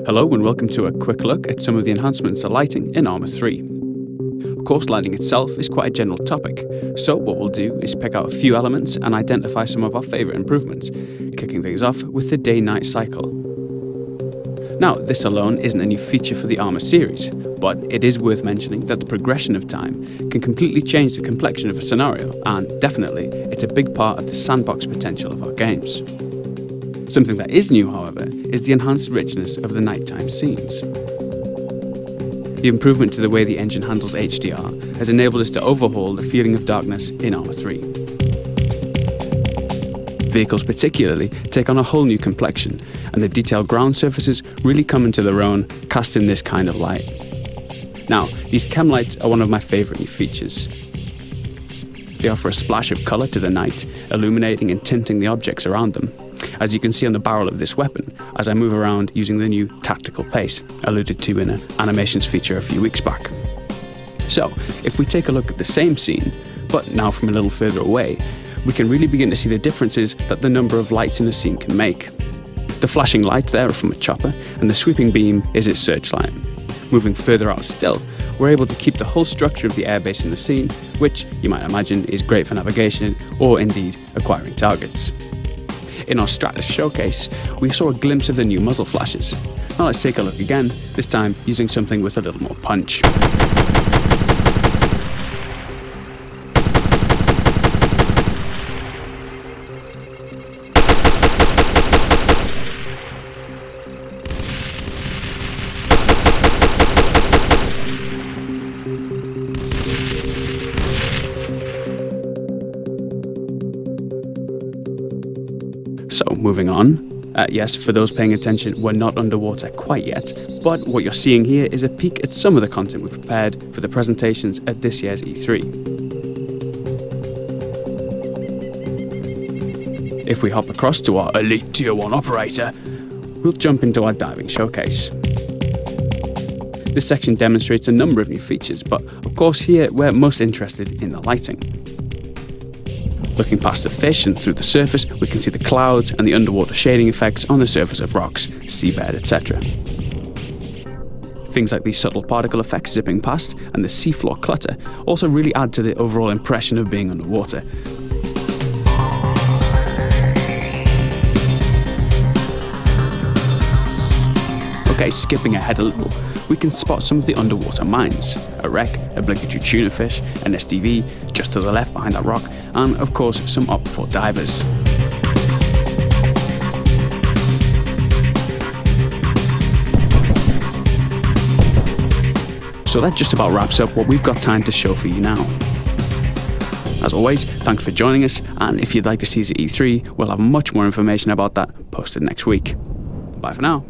Hello and welcome to a quick look at some of the enhancements to lighting in Arma 3. Of course, lighting itself is quite a general topic, so what we'll do is pick out a few elements and identify some of our favourite improvements, kicking things off with the day-night cycle. Now, this alone isn't a new feature for the Arma series, but it is worth mentioning that the progression of time can completely change the complexion of a scenario, and definitely, it's a big part of the sandbox potential of our games. Something that is new, however, is the enhanced richness of the nighttime scenes. The improvement to the way the engine handles HDR has enabled us to overhaul the feeling of darkness in Arma 3. Vehicles particularly take on a whole new complexion, and the detailed ground surfaces really come into their own, casting this kind of light. Now, these chem lights are one of my favourite new features. They offer a splash of colour to the night, illuminating and tinting the objects around them, as you can see on the barrel of this weapon as I move around using the new tactical pace, alluded to in an animations feature a few weeks back. So, if we take a look at the same scene, but now from a little further away, we can really begin to see the differences that the number of lights in a scene can make. The flashing lights there are from a chopper, and the sweeping beam is its searchlight. Moving further out still, we're able to keep the whole structure of the airbase in the scene, which you might imagine is great for navigation or indeed acquiring targets. In our Stratus showcase, we saw a glimpse of the new muzzle flashes. Now let's take a look again, this time using something with a little more punch. So, moving on. Yes, for those paying attention, we're not underwater quite yet, but what you're seeing here is a peek at some of the content we've prepared for the presentations at this year's E3. If we hop across to our elite Tier 1 operator, we'll jump into our diving showcase. This section demonstrates a number of new features, but of course here we're most interested in the lighting. Looking past the fish and through the surface, we can see the clouds and the underwater shading effects on the surface of rocks, seabed, etc. Things like these subtle particle effects zipping past and the seafloor clutter also really add to the overall impression of being underwater. Okay, skipping ahead a little, we can spot some of the underwater mines. A wreck, obligatory tuna fish, an STV just to the left behind that rock, and of course some Op-4 divers. So that just about wraps up what we've got time to show for you now. As always, thanks for joining us, and if you'd like to see us at E3, we'll have much more information about that posted next week. Bye for now.